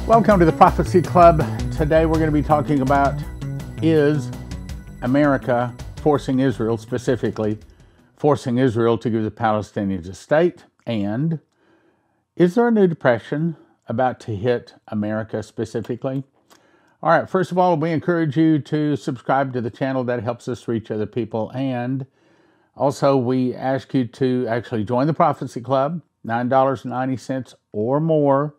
Welcome to the Prophecy Club. Today we're going to be talking about, is America forcing Israel, specifically forcing Israel to give the Palestinians a state? And is there a new depression about to hit America specifically? All right, first of all, we encourage you to subscribe to the channel. That helps us reach other people. And also, we ask you to actually join the Prophecy Club, $9.90 or more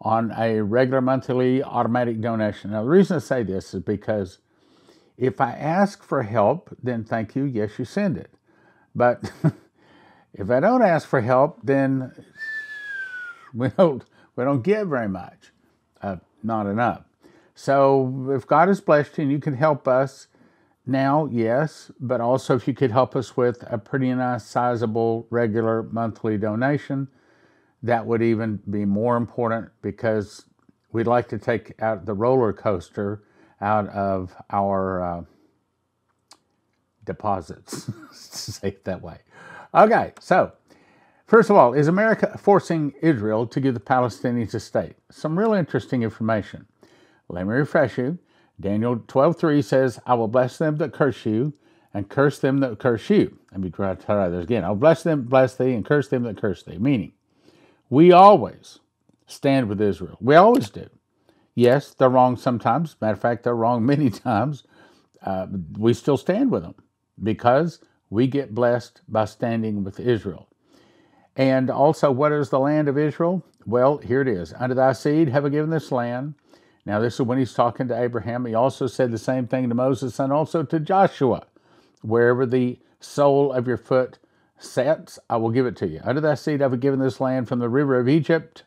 on a regular monthly automatic donation. Now, the reason I say this is because if I ask for help, then thank you, yes, you send it. But if I don't ask for help, then we don't get very much, not enough. So if God has blessed you and you can help us now, yes, but also if you could help us with a pretty nice, sizable, regular monthly donation, that would even be more important, because we'd like to take out the roller coaster out of our deposits, to say it that way. Okay, so first of all, is America forcing Israel to give the Palestinians a state? Some real interesting information. Let me refresh you. Daniel 12:3 says, I will bless them that curse you, and curse them that curse you. Let me try this again. I'll bless them, bless thee, and curse them that curse thee. Meaning, we always stand with Israel. We always do. Yes, they're wrong sometimes. Matter of fact, they're wrong many times. We still stand with them because we get blessed by standing with Israel. And also, what is the land of Israel? Well, here it is. Unto thy seed have I given this land. Now, this is when he's talking to Abraham. He also said the same thing to Moses and also to Joshua. Wherever the sole of your foot sets, I will give it to you. Unto thy seed I have given this land, from the river of Egypt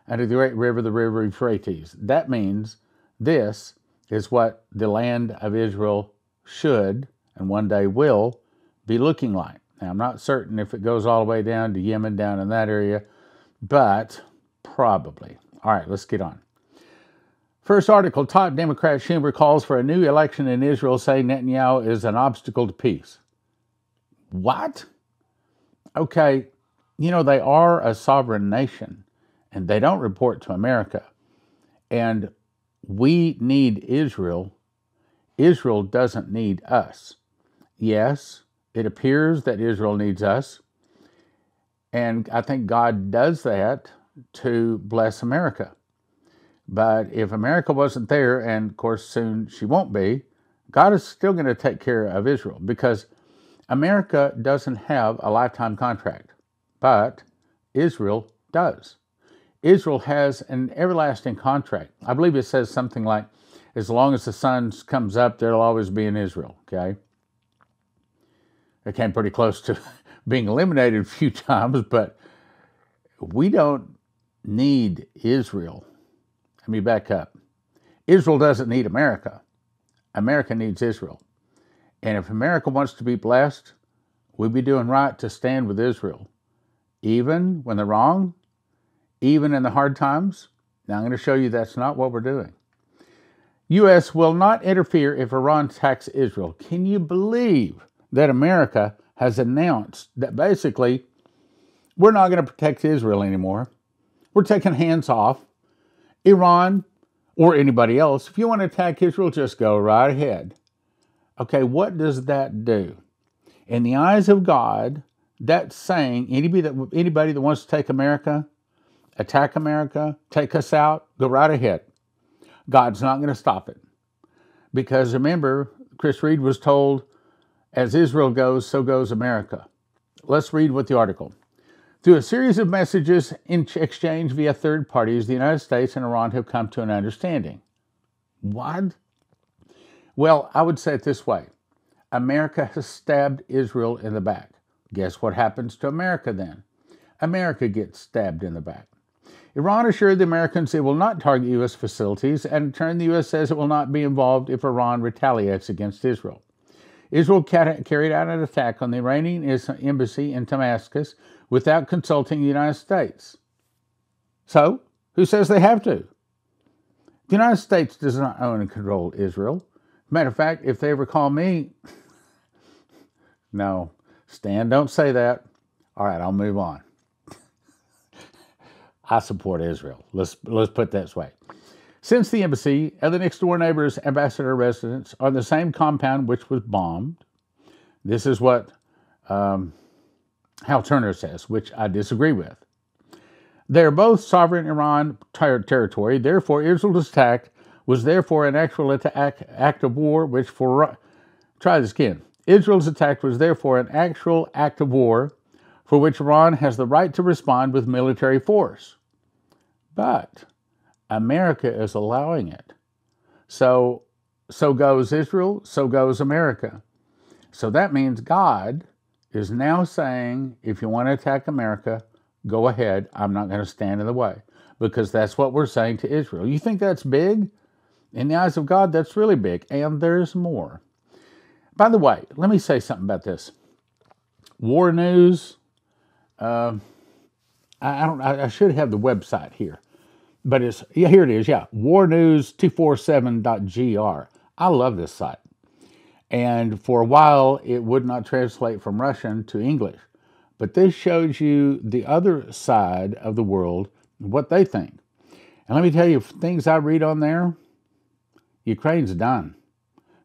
unto the great river, the river Euphrates. That means this is what the land of Israel should, and one day will, be looking like. Now, I'm not certain if it goes all the way down to Yemen, down in that area, but probably. All right, let's get on. First article, top Democrat Schumer calls for a new election in Israel, saying Netanyahu is an obstacle to peace. What? Okay, you know, they are a sovereign nation, and they don't report to America. And we need Israel. Israel doesn't need us. Yes, it appears that Israel needs us, and I think God does that to bless America. But if America wasn't there, and of course soon she won't be, God is still going to take care of Israel, because America doesn't have a lifetime contract, but Israel does. Israel has an everlasting contract. I believe it says something like, as long as the sun comes up, there'll always be an Israel, okay? It came pretty close to being eliminated a few times, but we don't need Israel. Let me back up. Israel doesn't need America. America needs Israel. And if America wants to be blessed, we'd be doing right to stand with Israel, even when they're wrong, even in the hard times. Now, I'm going to show you that's not what we're doing. U.S. will not interfere if Iran attacks Israel. Can you believe that America has announced that basically we're not going to protect Israel anymore? We're taking hands off. Iran or anybody else, if you want to attack Israel, just go right ahead. Okay, what does that do? In the eyes of God, that's saying anybody that wants to take America, attack America, take us out, go right ahead. God's not going to stop it. Because remember, Chris Reed was told, as Israel goes, so goes America. Let's read what the article. Through a series of messages exchanged via third parties, the United States and Iran have come to an understanding. What? Well, I would say it this way. America has stabbed Israel in the back. Guess what happens to America then? America gets stabbed in the back. Iran assured the Americans it will not target U.S. facilities, and in turn the U.S. says it will not be involved if Iran retaliates against Israel. Israel carried out an attack on the Iranian embassy in Damascus without consulting the United States. So, who says they have to? The United States does not own and control Israel. Matter of fact, if they ever call me, no, Stan, don't say that. All right, I'll move on. I support Israel. Let's put that this way. Since the embassy and the next-door neighbor's ambassador residence are the same compound which was bombed, this is what Hal Turner says, which I disagree with. They are both sovereign Iran territory. Therefore, Israel's attack was therefore an actual act of war, which try this again. Israel's attack was therefore an actual act of war for which Iran has the right to respond with military force. But America is allowing it. So goes Israel, so goes America. So that means God is now saying, if you want to attack America, go ahead. I'm not going to stand in the way. Because that's what we're saying to Israel. You think that's big? In the eyes of God, that's really big. And there's more. By the way, let me say something about this. War News. I should have the website here. But here it is, warnews247.gr. I love this site. And for a while, it would not translate from Russian to English. But this shows you the other side of the world, what they think. And let me tell you, things I read on there, Ukraine's done.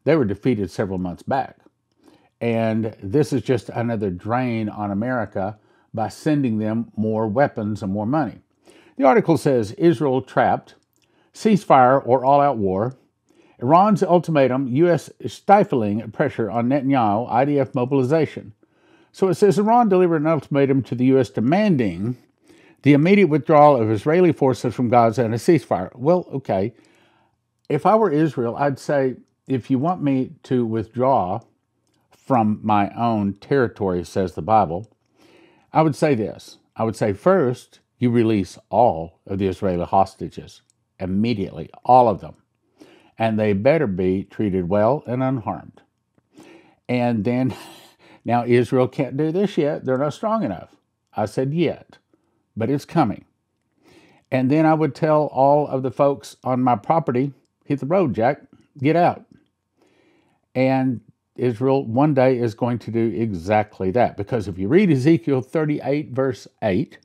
They were defeated several months back. And this is just another drain on America by sending them more weapons and more money. The article says Israel trapped, ceasefire or all-out war, Iran's ultimatum, U.S. stifling pressure on Netanyahu, IDF mobilization. So it says Iran delivered an ultimatum to the U.S. demanding the immediate withdrawal of Israeli forces from Gaza and a ceasefire. Well, okay, if I were Israel, I'd say, if you want me to withdraw from my own territory, says the Bible, I would say this. I would say, first, you release all of the Israeli hostages immediately, all of them. And they better be treated well and unharmed. And then, now Israel can't do this yet. They're not strong enough. I said yet, but it's coming. And then I would tell all of the folks on my property, hit the road, Jack, get out. And Israel one day is going to do exactly that. Because if you read Ezekiel 38, verse 8,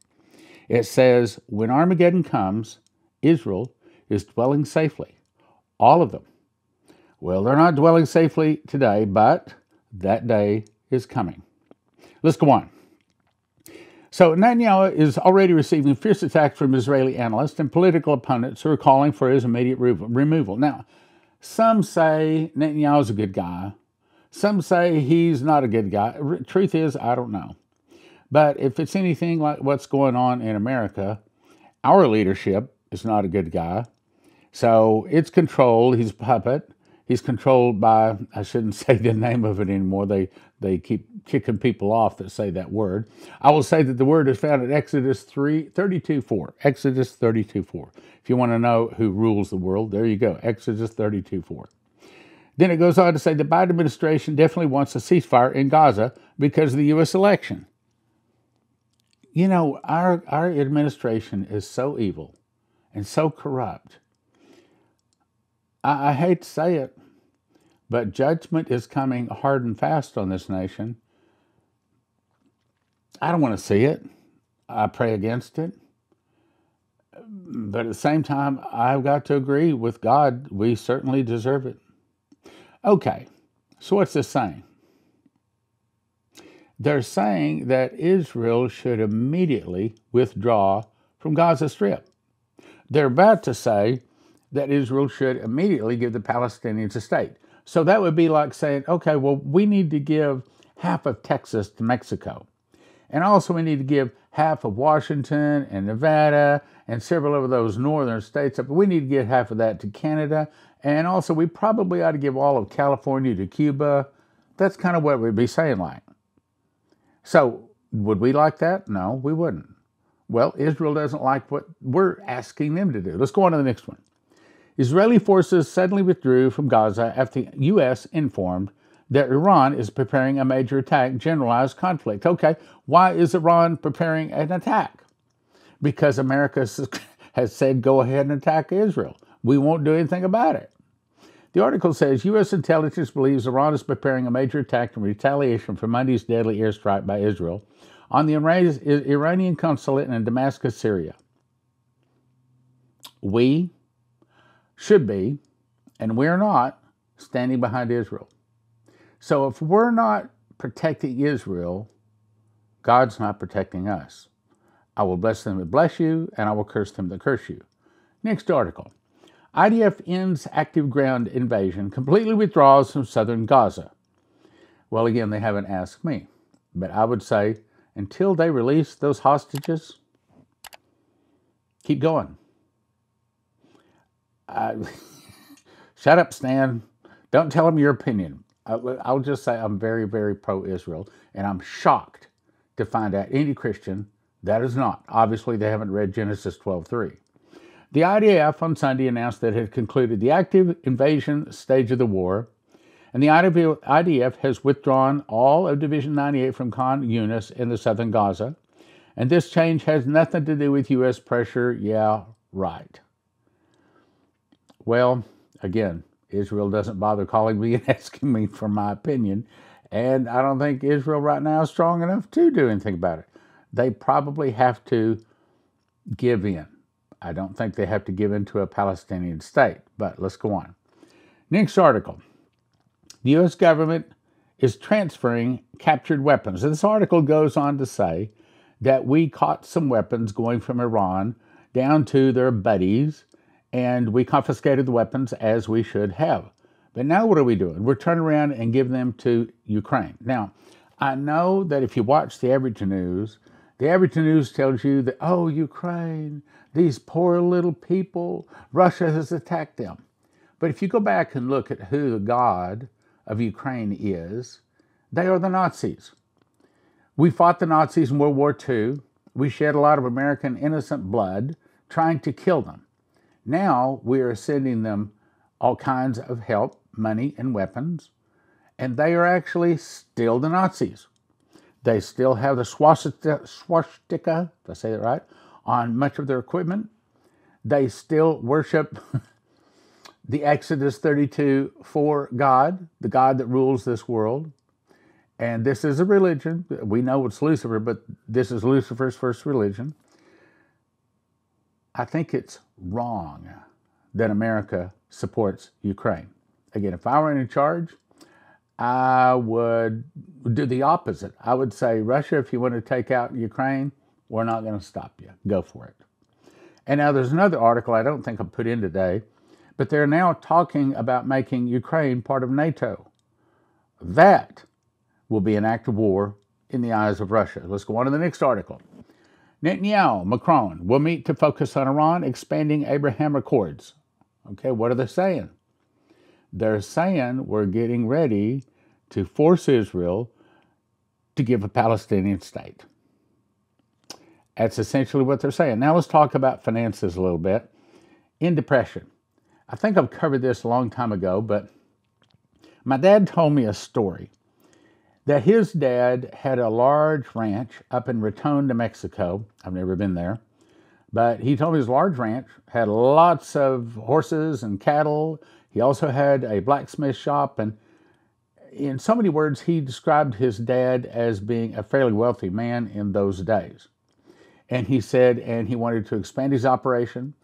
it says, when Armageddon comes, Israel is dwelling safely. All of them. Well, they're not dwelling safely today, but that day is coming. Let's go on. So Netanyahu is already receiving fierce attacks from Israeli analysts and political opponents who are calling for his immediate removal. Now, some say Netanyahu's a good guy. Some say he's not a good guy. Truth is, I don't know. But if it's anything like what's going on in America, our leadership is not a good guy. So it's controlled. He's a puppet. He's controlled by, I shouldn't say the name of it anymore. They keep kicking people off that say that word. I will say that the word is found in Exodus 32:4. Exodus 32:4. If you want to know who rules the world, there you go. Exodus 32:4. Then it goes on to say the Biden administration definitely wants a ceasefire in Gaza because of the U.S. election. You know, our administration is so evil and so corrupt. I hate to say it, but judgment is coming hard and fast on this nation. I don't want to see it. I pray against it. But at the same time, I've got to agree with God. We certainly deserve it. Okay, so what's this saying? They're saying that Israel should immediately withdraw from Gaza Strip. They're about to say that Israel should immediately give the Palestinians a state. So that would be like saying, okay, well, we need to give half of Texas to Mexico. And also we need to give half of Washington and Nevada and several of those northern states. We need to give half of that to Canada. And also we probably ought to give all of California to Cuba. That's kind of what we'd be saying like. So would we like that? No, we wouldn't. Well, Israel doesn't like what we're asking them to do. Let's go on to the next one. Israeli forces suddenly withdrew from Gaza after the U.S. informed that Iran is preparing a major attack, generalized conflict. Okay, why is Iran preparing an attack? Because America has said, go ahead and attack Israel. We won't do anything about it. The article says, U.S. intelligence believes Iran is preparing a major attack in retaliation for Monday's deadly airstrike by Israel on the Iranian consulate in Damascus, Syria. We should be, and we're not, standing behind Israel. So if we're not protecting Israel, God's not protecting us. I will bless them that bless you, and I will curse them that curse you. Next article. IDF ends active ground invasion, completely withdraws from southern Gaza. Well, again, they haven't asked me, but I would say until they release those hostages, keep going. Shut up, Stan. Don't tell them your opinion. I'll just say I'm very, very pro-Israel, and I'm shocked to find out any Christian that is not. Obviously, they haven't read Genesis 12:3. The IDF on Sunday announced that it had concluded the active invasion stage of the war, and the IDF has withdrawn all of Division 98 from Khan Yunis in the southern Gaza, and this change has nothing to do with U.S. pressure. Yeah, right. Well, again, Israel doesn't bother calling me and asking me for my opinion, and I don't think Israel right now is strong enough to do anything about it. They probably have to give in. I don't think they have to give in to a Palestinian state, but let's go on. Next article. The U.S. government is transferring captured weapons. And this article goes on to say that we caught some weapons going from Iran down to their buddies, and we confiscated the weapons as we should have. But now what are we doing? We're turning around and giving them to Ukraine. Now, I know that if you watch the average news tells you that, oh, Ukraine, these poor little people, Russia has attacked them. But if you go back and look at who the God of Ukraine is, they are the Nazis. We fought the Nazis in World War II. We shed a lot of American innocent blood trying to kill them. Now we are sending them all kinds of help, money, and weapons, and they are actually still the Nazis. They still have the swastika, did I say that right, on much of their equipment. They still worship the Exodus 32:4 God, the God that rules this world. And this is a religion. We know it's Lucifer, but this is Lucifer's first religion. I think it's wrong that America supports Ukraine. Again, if I were in charge, I would do the opposite. I would say, Russia, if you want to take out Ukraine, we're not going to stop you. Go for it. And now there's another article I don't think I put in today, but they're now talking about making Ukraine part of NATO. That will be an act of war in the eyes of Russia. Let's go on to the next article. Netanyahu, Macron will meet to focus on Iran expanding Abraham Accords. Okay, what are they saying? They're saying we're getting ready to force Israel to give a Palestinian state. That's essentially what they're saying. Now let's talk about finances a little bit. In depression. I think I've covered this a long time ago, but my dad told me a story that his dad had a large ranch up in Raton, New Mexico. I've never been there. But he told me his large ranch had lots of horses and cattle. He also had a blacksmith shop. And in so many words, he described his dad as being a fairly wealthy man in those days. And he said, and he wanted to expand his operation.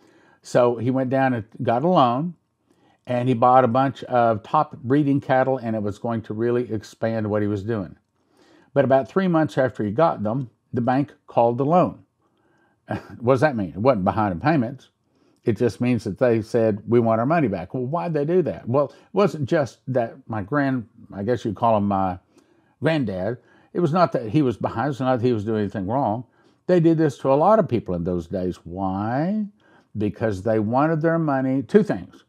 So he went down and got a loan. And he bought a bunch of top breeding cattle, and it was going to really expand what he was doing. But about 3 months after he got them, the bank called the loan. What does that mean? It wasn't behind in payments. It just means that they said, we want our money back. Well, why'd they do that? Well, it wasn't just that I guess you'd call him my granddad. It was not that he was behind. It's not that he was doing anything wrong. They did this to a lot of people in those days. Why? Because they wanted their money. Two things.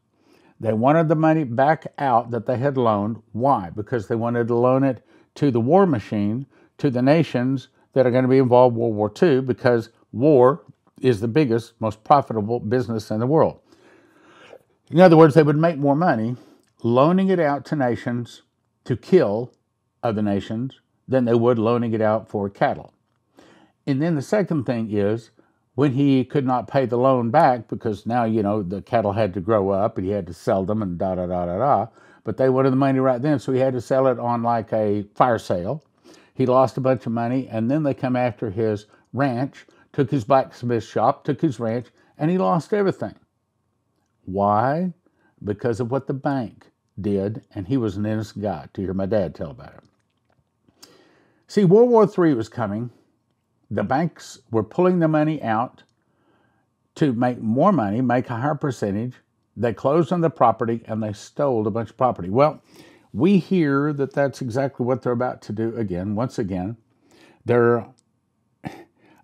They wanted the money back out that they had loaned. Why? Because they wanted to loan it to the war machine, to the nations that are going to be involved in World War II, because war is the biggest, most profitable business in the world. In other words, they would make more money loaning it out to nations to kill other nations than they would loaning it out for cattle. And then the second thing is, when he could not pay the loan back, because now, the cattle had to grow up and he had to sell them and da-da-da-da-da, but they wanted the money right then, so he had to sell it on like a fire sale. He lost a bunch of money, and then they come after his ranch, took his blacksmith shop, took his ranch, and he lost everything. Why? Because of what the bank did, and he was an innocent guy, to hear my dad tell about it. See, World War III was coming. The banks were pulling the money out to make more money, make a higher percentage. They closed on the property, and they stole a bunch of property. Well, we hear that that's exactly what they're about to do again, once again. You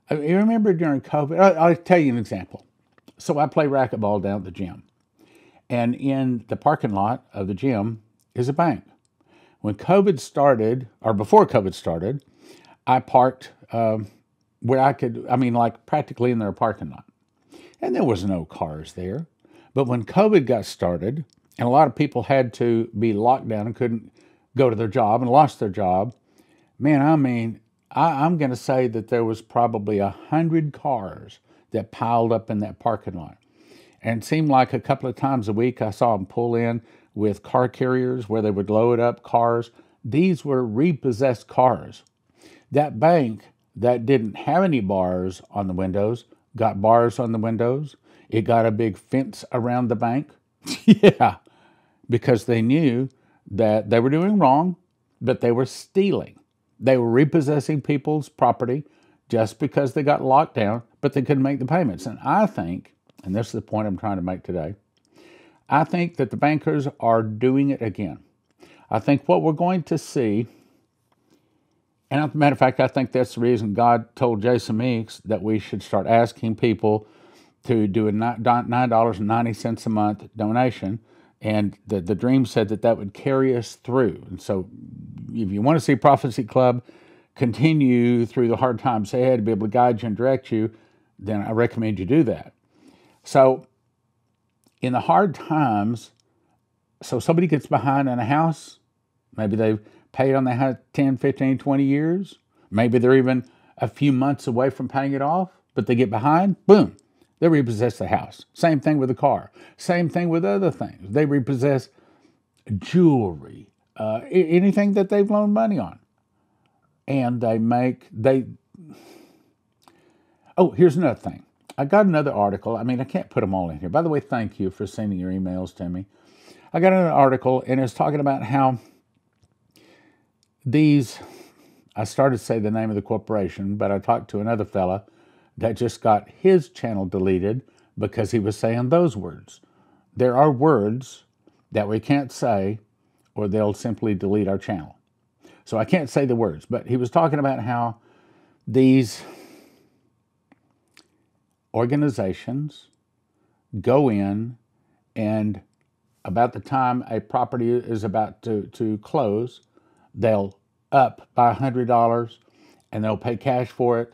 remember during COVID, I'll tell you an example. So I play racquetball down at the gym. And in the parking lot of the gym is a bank. When COVID started, or before COVID started, I parked where I could, like practically in their parking lot. And there was no cars there. But when COVID got started, and a lot of people had to be locked down and couldn't go to their job and lost their job, man, I'm going to say that there was probably 100 cars that piled up in that parking lot. And it seemed like a couple of times a week I saw them pull in with car carriers where they would load up cars. These were repossessed cars. That bank that didn't have any bars on the windows got bars on the windows. It got a big fence around the bank. Yeah, because they knew that they were doing wrong, but they were stealing. They were repossessing people's property just because they got locked down, but they couldn't make the payments. And I think, and this is the point I'm trying to make today, I think that the bankers are doing it again. I think what we're going to see, and as a matter of fact, I think that's the reason God told Jason Meeks that we should start asking people to do a $9.90 a month donation. And the dream said that would carry us through. And so if you want to see Prophecy Club continue through the hard times ahead, to be able to guide you and direct you, then I recommend you do that. So in the hard times, so somebody gets behind on a house, maybe they've paid on the house 10, 15, 20 years. Maybe they're even a few months away from paying it off, but they get behind, boom, they repossess the house. Same thing with the car. Same thing with other things. They repossess jewelry, anything that they've loaned money on. And here's another thing. I got another article. I can't put them all in here. By the way, thank you for sending your emails to me. I got another article, and it's talking about how I started to say the name of the corporation, but I talked to another fella that just got his channel deleted because he was saying those words. There are words that we can't say, or they'll simply delete our channel. So I can't say the words, but he was talking about how these organizations go in, and about the time a property is about to close, they'll up by $100 and they'll pay cash for it,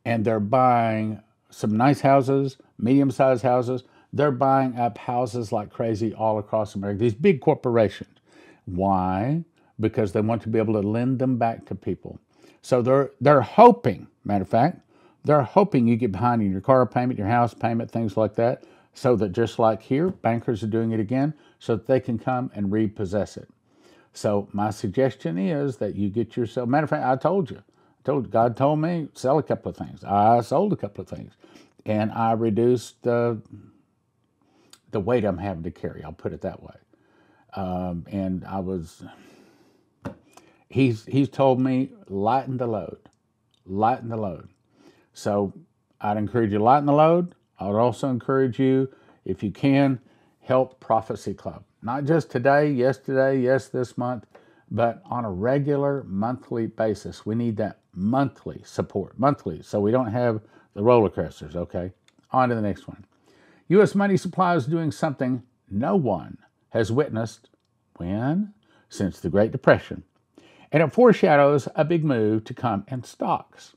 and they're buying some nice houses, medium-sized houses. They're buying up houses like crazy all across America, these big corporations. Why? Because they want to be able to lend them back to people. So they're hoping, matter of fact, they're hoping you get behind in your car payment, your house payment, things like that, so that just like here, bankers are doing it again, so that they can come and repossess it. So my suggestion is that you get yourself, matter of fact, I told you, God told me, sell a couple of things. I sold a couple of things. And I reduced the weight I'm having to carry, I'll put it that way. And he's told me, lighten the load. So I'd encourage you to lighten the load. I would also encourage you, if you can, help Prophecy Club. Not just today, yes, this month, but on a regular monthly basis. We need that monthly support, so we don't have the roller coasters, okay? On to the next one. U.S. money supply is doing something no one has witnessed, when? Since the Great Depression. And it foreshadows a big move to come in stocks.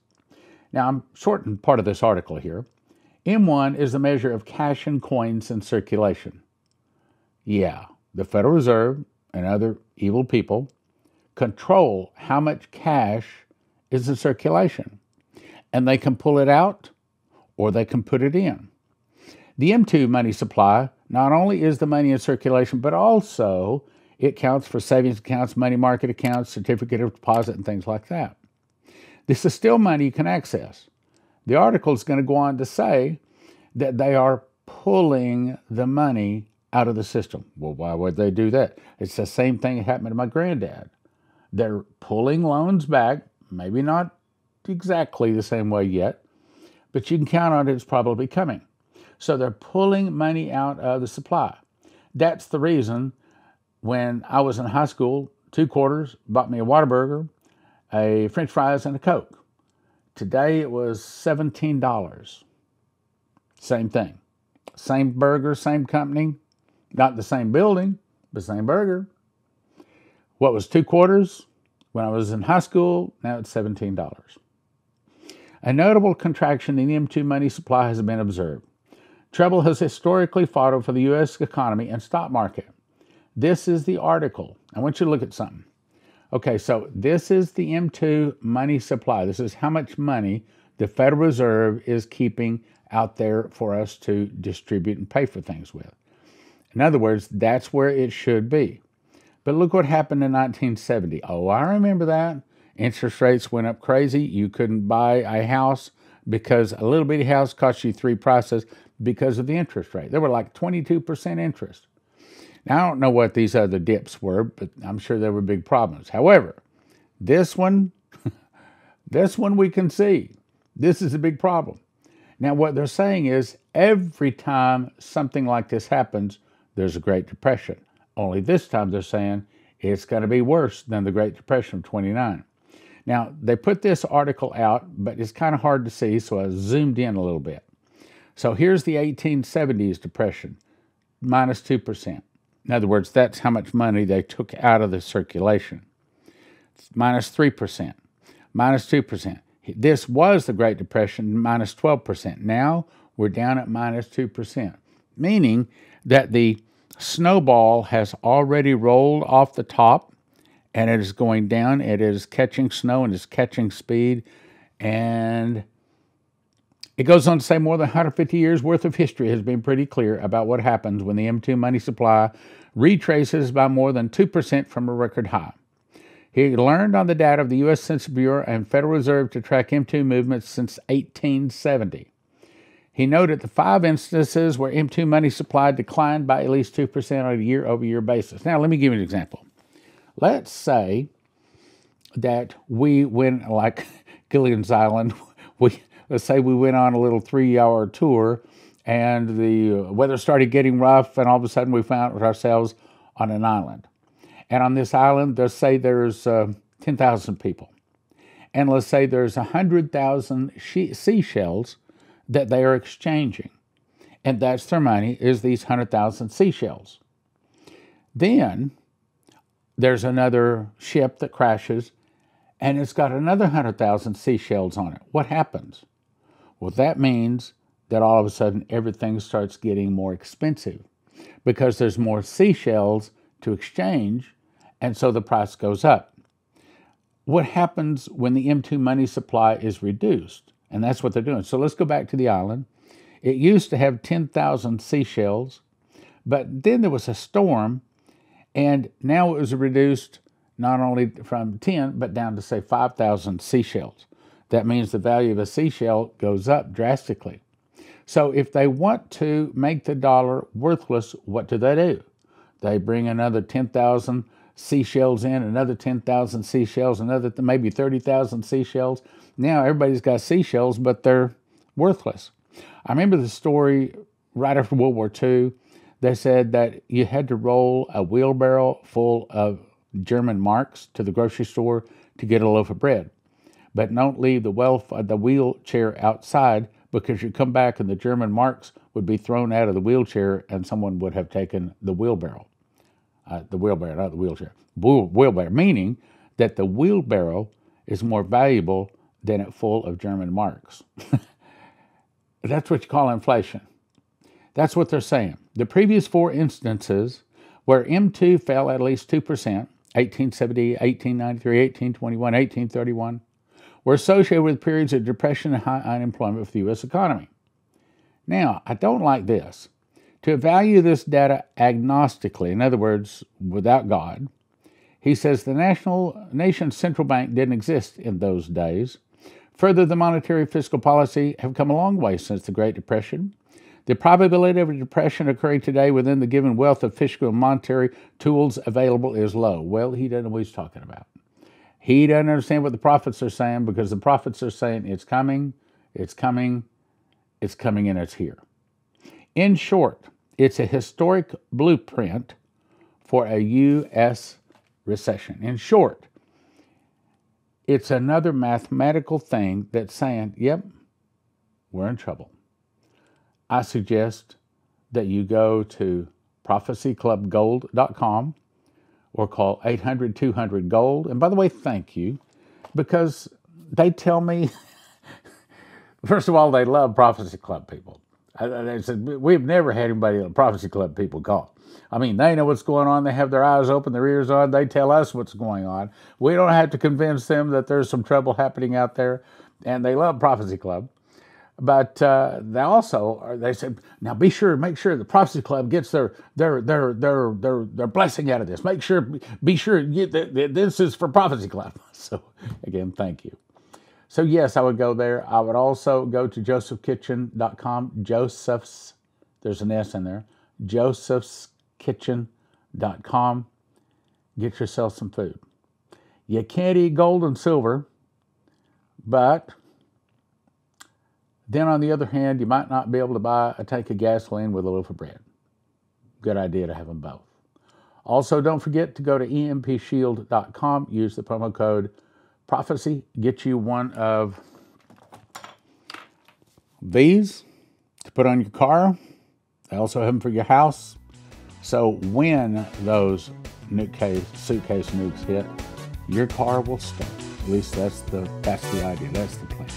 Now, I'm shortening part of this article here. M1 is the measure of cash and coins in circulation. Yeah, the Federal Reserve and other evil people control how much cash is in circulation. And they can pull it out or they can put it in. The M2 money supply not only is the money in circulation, but also it counts for savings accounts, money market accounts, certificate of deposit, and things like that. This is still money you can access. The article is going to go on to say that they are pulling the money out of the system. Well, why would they do that? It's the same thing that happened to my granddad. They're pulling loans back, maybe not exactly the same way yet, but you can count on it's probably coming. So they're pulling money out of the supply. That's the reason when I was in high school, 2 quarters, bought me a Whataburger, a French fries, and a Coke. Today it was $17. Same thing. Same burger, same company, not the same building, but same burger. What was 2 quarters when I was in high school? Now it's $17. A notable contraction in the M2 money supply has been observed. Trouble has historically followed for the U.S. economy and stock market. This is the article. I want you to look at something. Okay, so this is the M2 money supply. This is how much money the Federal Reserve is keeping out there for us to distribute and pay for things with. In other words, that's where it should be. But look what happened in 1970. Oh, I remember that. Interest rates went up crazy. You couldn't buy a house because a little bitty house cost you 3 prices because of the interest rate. They were like 22% interest. Now, I don't know what these other dips were, but I'm sure there were big problems. However, this one we can see. This is a big problem. Now, what they're saying is every time something like this happens, there's a Great Depression. Only this time they're saying it's going to be worse than the Great Depression of 29. Now, they put this article out, but it's kind of hard to see, so I zoomed in a little bit. So here's the 1870s depression, minus 2%. In other words, that's how much money they took out of the circulation. It's minus 3%, minus 2%. This was the Great Depression, minus 12%. Now we're down at minus 2%, meaning that the snowball has already rolled off the top and it is going down. It is catching snow and is catching speed. And it goes on to say more than 150 years worth of history has been pretty clear about what happens when the M2 money supply retraces by more than 2% from a record high. He learned on the data of the U.S. Census Bureau and Federal Reserve to track M2 movements since 1870. He noted the 5 instances where M2 money supply declined by at least 2% on a year-over-year basis. Now, let me give you an example. Let's say that we went, like Gilligan's Island, let's say we went on a little 3-hour tour and the weather started getting rough and all of a sudden we found ourselves on an island. And on this island, let's say there's 10,000 people. And let's say there's 100,000 seashells that they are exchanging. And that's their money, is these 100,000 seashells. Then there's another ship that crashes and it's got another 100,000 seashells on it. What happens? Well, that means that all of a sudden everything starts getting more expensive because there's more seashells to exchange, and so the price goes up. What happens when the M2 money supply is reduced? And that's what they're doing. So let's go back to the island. It used to have 10,000 seashells, but then there was a storm, and now it was reduced not only from 10, but down to, say, 5,000 seashells. That means the value of a seashell goes up drastically. So if they want to make the dollar worthless, what do? They bring another 10,000 seashells in, another 10,000 seashells, another maybe 30,000 seashells. Now everybody's got seashells, but they're worthless. I remember the story right after World War II. They said that you had to roll a wheelbarrow full of German marks to the grocery store to get a loaf of bread. But don't leave the wheelchair outside, because you come back and the German marks would be thrown out of the wheelchair and someone would have taken the wheelbarrow. Not the wheelchair. Wheelbarrow, meaning that the wheelbarrow is more valuable than it full of German marks. That's what you call inflation. That's what they're saying. The previous 4 instances where M2 fell at least 2%, 1870, 1893, 1821, 1831, were associated with periods of depression and high unemployment for the U.S. economy. Now, I don't like this. To evaluate this data agnostically, in other words, without God, he says the nation's central bank didn't exist in those days. Further, the monetary fiscal policy have come a long way since the Great Depression. The probability of a depression occurring today within the given wealth of fiscal and monetary tools available is low. Well, he doesn't know what he's talking about. He doesn't understand what the prophets are saying, because the prophets are saying it's coming, it's coming, it's coming, and it's here. In short, it's a historic blueprint for a U.S. recession. In short, it's another mathematical thing that's saying, yep, we're in trouble. I suggest that you go to prophecyclubgold.com or call 800-200-GOLD. And by the way, thank you, because they tell me, first of all, they love Prophecy Club people. They said, we've never had anybody at Prophecy Club people call. I mean, they know what's going on. They have their eyes open, their ears on. They tell us what's going on. We don't have to convince them that there's some trouble happening out there. And they love Prophecy Club. But they said, now make sure the Prophecy Club gets their blessing out of this. Be sure this is for Prophecy Club. So again, thank you. So yes, I would go there. I would also go to josephskitchen.com. Joseph's, there's an S in there. josephskitchen.com. Get yourself some food. You can't eat gold and silver, but then on the other hand, you might not be able to buy a tank of gasoline with a loaf of bread. Good idea to have them both. Also, don't forget to go to empshield.com. Use the promo code prophecy. Get you one of these to put on your car. They also have them for your house. So when those suitcase nukes hit, your car will start. At least that's the idea. That's the plan.